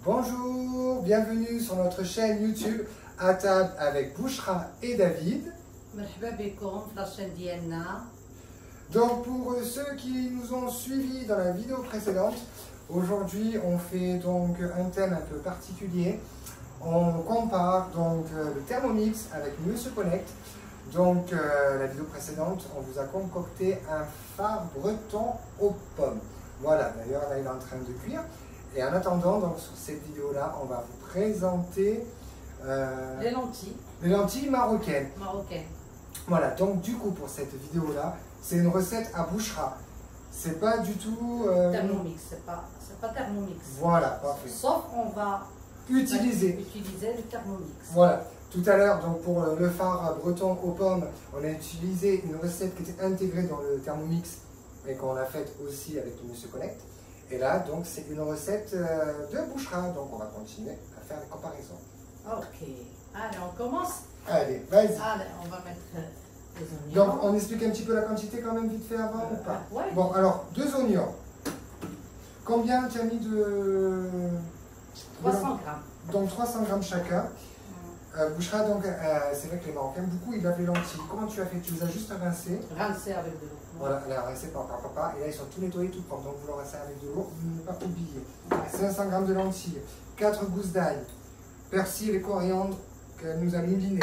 Bonjour, bienvenue sur notre chaîne YouTube à table avec Bouchra et David. مرحبا بكم في لاشين ديالنا. Donc pour ceux qui nous ont suivis dans la vidéo précédente, aujourd'hui on fait donc un thème un peu particulier. On compare donc le Thermomix avec Monsieur Connect. Donc la vidéo précédente, on vous a concocté un phare breton aux pommes. Voilà, d'ailleurs là il est en train de cuire. Et en attendant, donc sur cette vidéo-là, on va vous présenter Les lentilles les lentilles marocaines. marocaines. Voilà, donc du coup pour cette vidéo-là, c'est une recette à Bouchra. C'est pas du tout... Thermomix, c'est pas Thermomix. Voilà, parfait. Sauf on va Utiliser. utiliser le Thermomix. Voilà, tout à l'heure, donc pour le phare breton aux pommes, on a utilisé une recette qui était intégrée dans le Thermomix et qu'on a faite aussi avec le Monsieur Connect. Et là, donc, c'est une recette de Bouchra. Donc, on va continuer à faire les comparaisons. Ok. Allez, on commence. Allez, vas-y. Allez, on va mettre les oignons. Donc, on explique un petit peu la quantité quand même vite fait avant ou pas? Ouais. Bon, alors, 2 oignons. Combien tu as mis de... 300 grammes. Donc, 300 grammes chacun. Bouchra, donc, c'est vrai que les Marocains, beaucoup, ils lavent les lentilles. Comment tu as fait? Tu les as juste rincées. Rincer avec de l'eau. Voilà, elle a rincé par papa. Et là, ils sont tout nettoyés, tout propres. Donc, vous le rincez avec de l'eau. Ne pas oublier. 500 grammes de lentilles. 4 gousses d'ail. Persil et coriandre qu'elle nous a mouliné.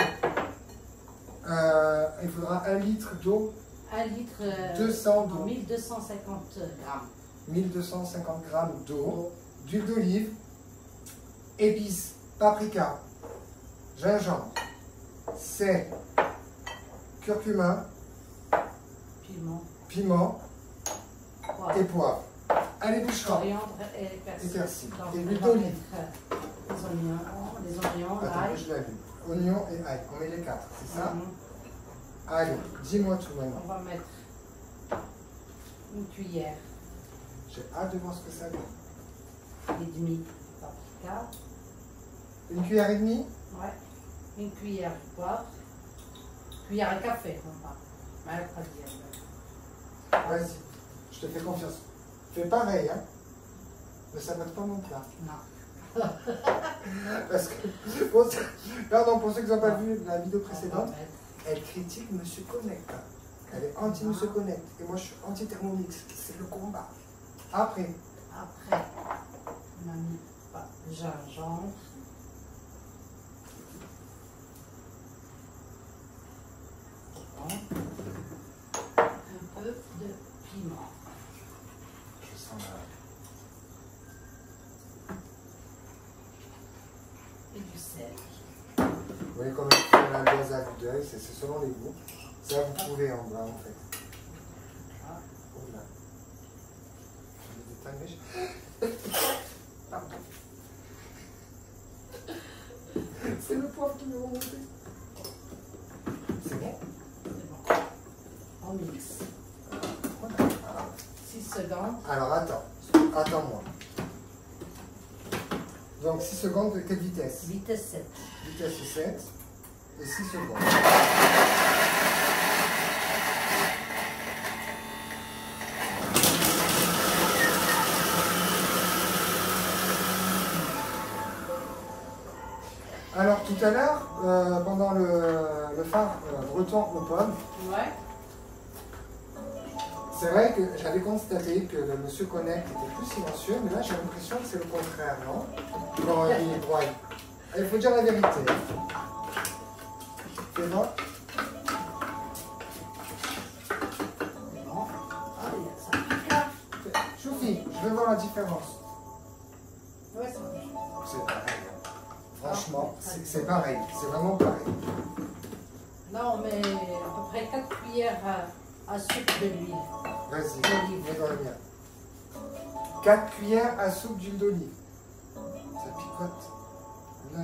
Il faudra 1 litre d'eau. 1 litre 200 d'eau. 1250 grammes. 1250 grammes d'eau. D'huile d'olive. Épices. Paprika. Gingembre. Sel. Curcuma. Piment Poivre. et poivre. Allez, Bouchra. Coriandre et persil. Et persil. Donc, Et on l'huile va d'olive. mettre les oignons, Attends, l'ail. je l'ai vu. Oignon et ail. On met les 4, c'est ça? Mhm. Allez, dis-moi tout maintenant. On va mettre une cuillère J'ai hâte de voir ce que ça donne. et demie de paprika. Une cuillère et demie? Ouais. Une cuillère de poivre. Cuillère à café, on va. Ouais, pas bien. Vas-y, je te fais confiance. Fais pareil, hein? Ne sabote pas mon plat. Non. Parce que, pardon, pour ceux qui n'ont pas vu la vidéo On va précédente, mettre elle critique Monsieur Connect. Elle est anti-Monsieur Connect. Et moi, je suis anti-Thermomix. C'est le combat. Après, on a mis le gingembre. Bon. Un peu de piment. je sens Et du sel. Vous voyez comme on a bien à vue d'œil, c'est selon les goûts. Ça, vous pouvez en bas, en fait. Oh là. Je vais détailler. Pardon. C'est le poivre qui me remonte. C'est bon? C'est bon. On mixe. 6 secondes. Alors attends, attends-moi. Donc 6 secondes, de quelle vitesse? Vitesse 7. Vitesse 7 et 6 secondes. Alors tout à l'heure, pendant le phare breton aux pommes, Ouais. c'est vrai que j'avais constaté que le Monsieur Connect était plus silencieux, mais là j'ai l'impression que c'est le contraire, non? Quand il broie. Il faut dire la vérité. Fais voir. Bon. Allez, ça pique là. Choufi, je veux voir la différence. Ouais, ça pique. C'est pareil. Hein. Franchement, c'est pareil. C'est vraiment pareil. Là, on met à peu près 4 cuillères à soupe de l'huile. Vas-y, D'olive. mets dans le mien. 4 cuillères à soupe d'huile d'olive. Ça picote. Là,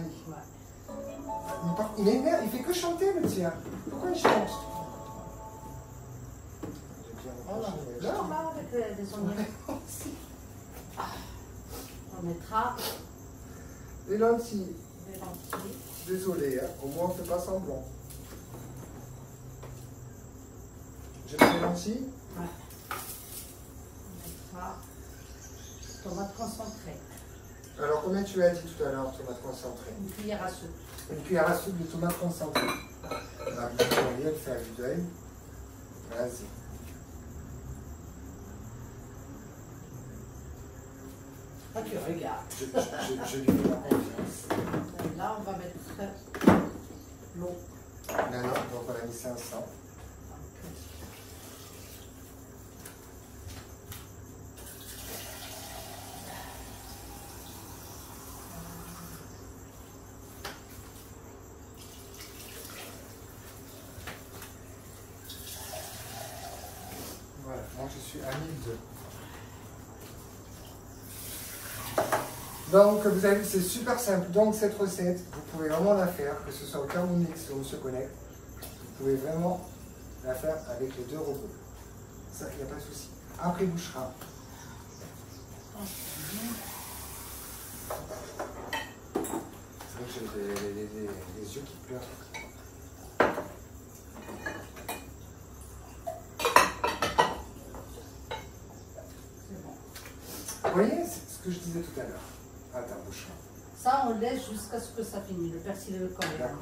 il m'énerve, il fait que chanter le tien. Pourquoi il chante? Là, avec des oignons. On mettra Les lentilles. des lentilles. Désolé, hein. Au moins on ne fait pas semblant. Je mets les lentilles. Ouais. On mettra tomate concentrée. Alors, combien tu as dit tout à l'heure, tomate concentrée? Une cuillère à soupe. Une cuillère à soupe de tomate concentrée. La bouche, elle fait un vue d'œil. Vas-y. Ah, tu regardes. Je lui fais ma confiance. Et là, on va mettre l'eau. Non, donc on a mis 500. Voilà, moi je suis à 1002. Donc vous avez vu, c'est super simple. Donc cette recette, vous pouvez vraiment la faire, que ce soit au Thermomix ou au Se Connect. Vous pouvez vraiment la faire avec les deux robots. Ça, il n'y a pas de souci. Après bouchera. C'est vrai que j'ai les yeux qui pleurent. C'est bon. Vous voyez, c'est ce que je disais tout à l'heure. Attends, bouchera. Ça, on laisse jusqu'à ce que ça finisse, le persil et le coriandre. D'accord.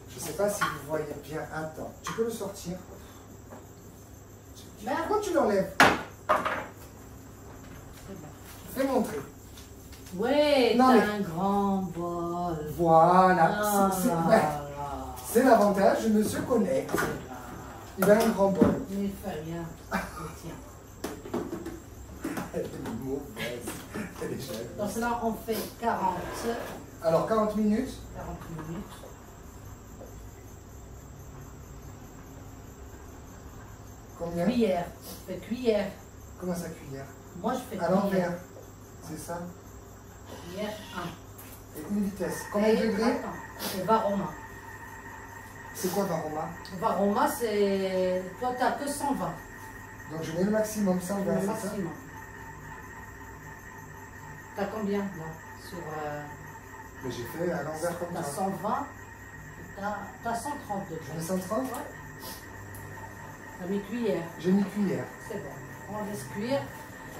Je ne sais pas si vous voyez bien. Attends, tu peux le sortir? Merde. Pourquoi tu l'enlèves? C'est bon. Fais montrer. Ouais, Non, t'as mais- un grand bol. Voilà. Ah, C'est l'avantage de Monsieur Connect. Il a un grand bol. Mais il fait rien. Tiens. Elle est mauvaise. Elle est jalouse. Donc là, on fait 40 Alors, 40 minutes. minutes. Combien? Cuillère. On fait cuillère. Comment ça, cuillère? Moi, je fais À cuillère. l'envers. C'est ça? Cuillère 1. Et une vitesse. Combien de degrés? C'est Varoma. C'est quoi, Varoma? Varoma, c'est. Toi, t'as que 120. Donc, je mets le maximum, 120, Le c'est ça? maximum. T'as combien là sur, Mais j'ai fait à l'envers comme t'as ça. 120, t'as 130 Je mets degrés. 130? Ouais. T'as mis cuillère, J'ai mis cuillère. c'est bon. On laisse cuire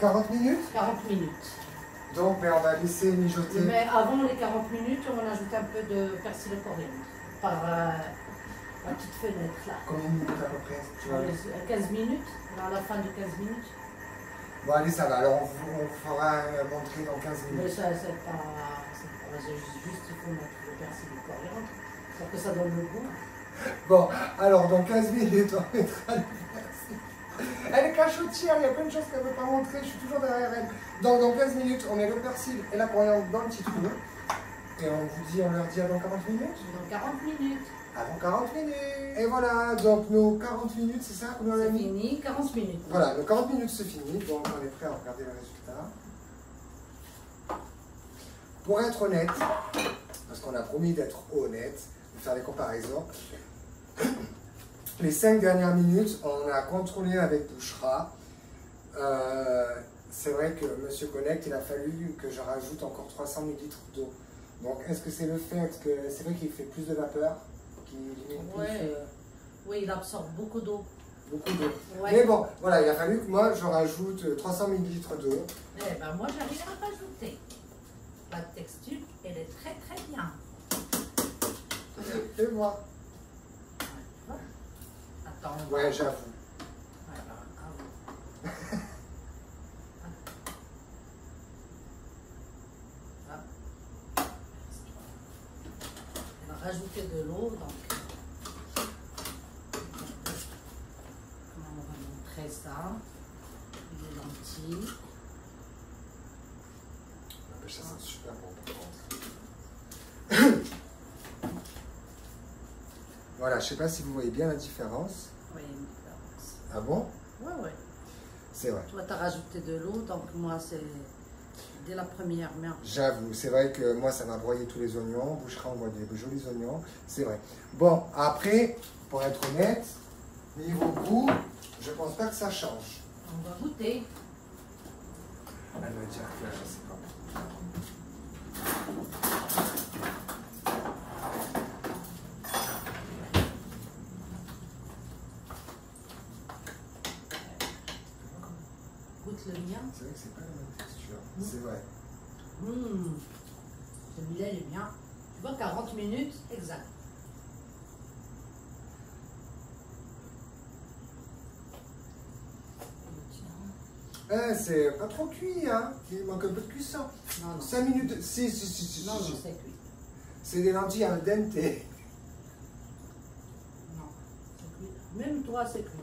40 minutes? 40 minutes. Donc, ben, on va laisser mijoter. Mais avant les 40 minutes, on ajoute un peu de persil et coriandre. Par la petite fenêtre là. Combien de minutes à peu près? Tu vois? On laisse 15 minutes, à la fin de 15 minutes. Bon, allez, ça va. Alors, on fera montrer dans 15 Mais minutes. ça, c'est juste il faut mettre le persil et le coriandre pour que ça donne le goût. Bon, alors, dans 15 minutes, on mettra le persil. Elle est cachotière, il y a plein de choses qu'elle ne veut pas montrer, je suis toujours derrière elle. Donc, dans 15 minutes, on met le persil et la coriandre dans le petit trou. Et on leur dit avant 40 minutes? Dans 40 minutes. Avant 40 minutes. Et voilà, donc nos 40 minutes, c'est ça que nous C'est avons mis? fini, 40 minutes. Voilà, nos 40 minutes c'est fini, donc on est prêt à regarder le résultat. Pour être honnête, parce qu'on a promis d'être honnête, de faire des comparaisons, les 5 dernières minutes, on a contrôlé avec Bouchra. C'est vrai que Monsieur Connect, il a fallu que je rajoute encore 300 ml d'eau. Donc, est-ce que c'est le fait que c'est vrai qu'il fait plus de vapeur, qu'il limite plus Ouais. Oui, il absorbe beaucoup d'eau. beaucoup d'eau. Ouais. Mais bon, voilà, il a fallu que moi je rajoute 300 ml d'eau. Eh ben moi j'arrive à rajouter. La texture, elle est très très bien. Et moi. Attends. Ouais, j'avoue. Alors, ah oui. Ah. On va rajouter de l'eau, donc. Comment on va montrer ça? Les lentilles. Ça sent super bon par contre. Voilà, je sais pas si vous voyez bien la différence. Oui, une différence. Ah bon? Ouais, ouais. C'est vrai. Toi, tu as rajouté de l'eau, donc moi, c'est dès la première main. J'avoue, c'est vrai que moi ça m'a broyé tous les oignons. Bouchera, on voit des jolis oignons. C'est vrai. Bon, après, pour être honnête, niveau goût, je pense pas que ça change. On va goûter. Elle va dire que là, je sais pas. Goûte le mien. C'est vrai que c'est pas la même texture. C'est vrai. les miens. Tu vois, 40 minutes exact. C'est pas trop cuit, hein. Il manque un peu de cuisson. Non, non. 5 minutes. Si. Non, non, c'est cuit. C'est des lentilles al dente. Non, c'est cuit. Même toi, c'est cuit.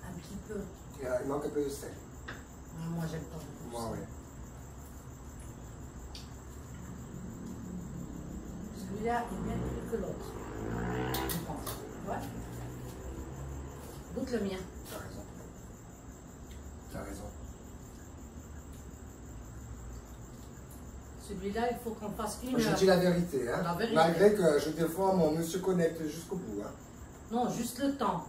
Un petit peu. Il manque un peu de sel. Moi, j'aime pas beaucoup. Moi, oui. Celui-là est bien plus que l'autre. Je pense. Ouais. Goûte le mien. T'as raison. T'as raison. Celui-là, il faut qu'on fasse une Je heure. dis la vérité, hein. La vérité. Malgré que je défends mon Monsieur Connect jusqu'au bout, hein. Non, juste le temps.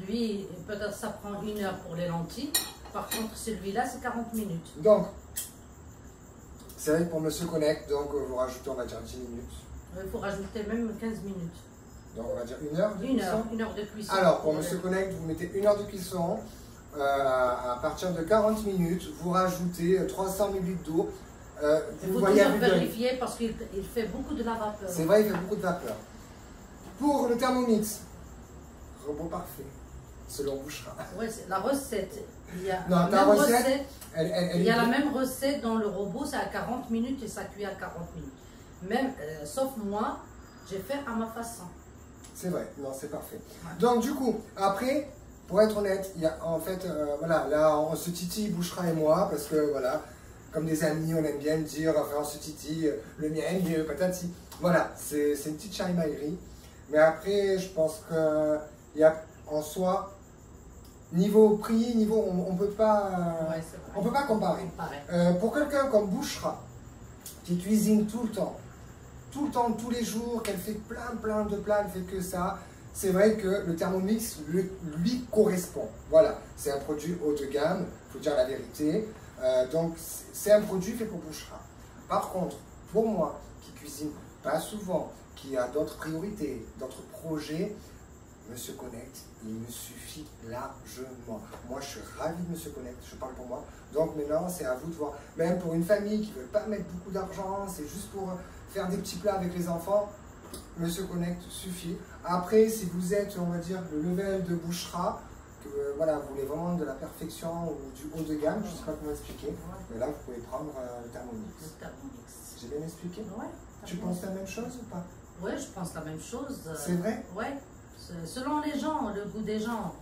Lui, peut-être ça prend 1 heure pour les lentilles. Par contre, celui-là, c'est 40 minutes. Donc, c'est vrai que pour Monsieur Connect, donc vous rajoutez, on va dire 10 minutes. Il faut rajouter même 15 minutes. Donc on va dire 1 heure de 1 cuisson. heure, 1 heure de cuisson. Alors, pour Monsieur Connect, vous mettez 1 heure de cuisson. À partir de 40 minutes, vous rajoutez 300 ml d'eau. Il Vous faut voyez à toujours vue d'œil. vérifier parce qu'il fait beaucoup de la vapeur. C'est vrai, il fait beaucoup de vapeur. Pour le Thermomix, robot parfait, selon Bouchra. Ouais, la recette. Il y a Non, la ta même recette, il y a la même recette dans le robot, c'est à 40 minutes et ça cuit à 40 minutes. Même, sauf moi, j'ai fait à ma façon. C'est vrai, non, c'est parfait. Ouais. Donc du coup, après, pour être honnête, il y a en fait, voilà, là, on se titille, Bouchra et moi, parce que voilà, comme des amis, on aime bien dire, enfin, on se titille, le mien est mieux, patati. Voilà, c'est une petite chamaillerie. Mais après, je pense qu'il y a en soi, niveau prix, niveau, on peut pas, Ouais, c'est vrai. on peut pas comparer. Pareil. Pour quelqu'un comme Bouchra, qui cuisine tout le temps, tous les jours, qu'elle fait plein de plats, elle fait que ça, c'est vrai que le Thermomix lui correspond. Voilà, c'est un produit haut de gamme, il faut dire la vérité. Donc c'est un produit fait pour Bouchra. Par contre, pour moi, qui cuisine pas souvent, qui a d'autres priorités, d'autres projets, Monsieur Connect, il me suffit largement. Moi, je suis ravi de Monsieur Connect, je parle pour moi. Donc maintenant, c'est à vous de voir. Même pour une famille qui ne veut pas mettre beaucoup d'argent, c'est juste pour faire des petits plats avec les enfants, Monsieur Connect suffit. Après, si vous êtes, on va dire, le level de Bouchra, que voilà, vous voulez vraiment de la perfection ou du haut de gamme, je ne sais pas comment expliquer, mais là, vous pouvez prendre le Thermomix. Le Thermomix. J'ai bien expliqué? Ouais. Tu penses la même chose ou pas? Ouais, je pense la même chose. C'est vrai? Ouais. Selon les gens, le goût des gens.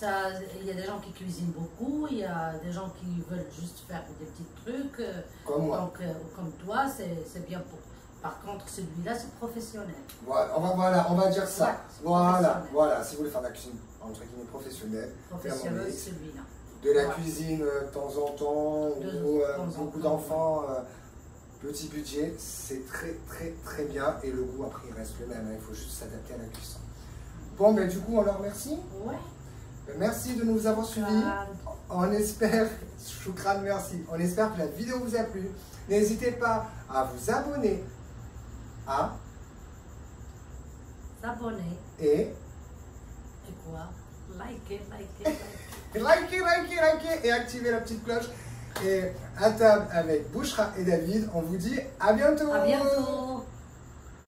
Il y a des gens qui cuisinent beaucoup, il y a des gens qui veulent juste faire des petits trucs. Comme moi. Donc, comme toi, c'est bien pour. Par contre, celui-là, c'est professionnel. Voilà, on va dire ça. Ouais, c'est Voilà, si vous voulez faire de la cuisine, entre guillemets, professionnelle, Professionnel, Thermomix, celui-là. de la Ouais. cuisine de temps en temps, ou beaucoup d'enfants, petit budget, c'est très bien, et le goût après il reste le même, hein, il faut juste s'adapter à la cuisson. Bon, ben du coup, on leur remercie. Ouais. Merci de nous avoir suivis. On espère, Choukran, merci. On espère que la vidéo vous a plu. N'hésitez pas à vous abonner à S'abonner. et Et quoi? Liker. likez et activez la petite cloche. Et à table avec Bouchra et David, on vous dit à bientôt. À bientôt.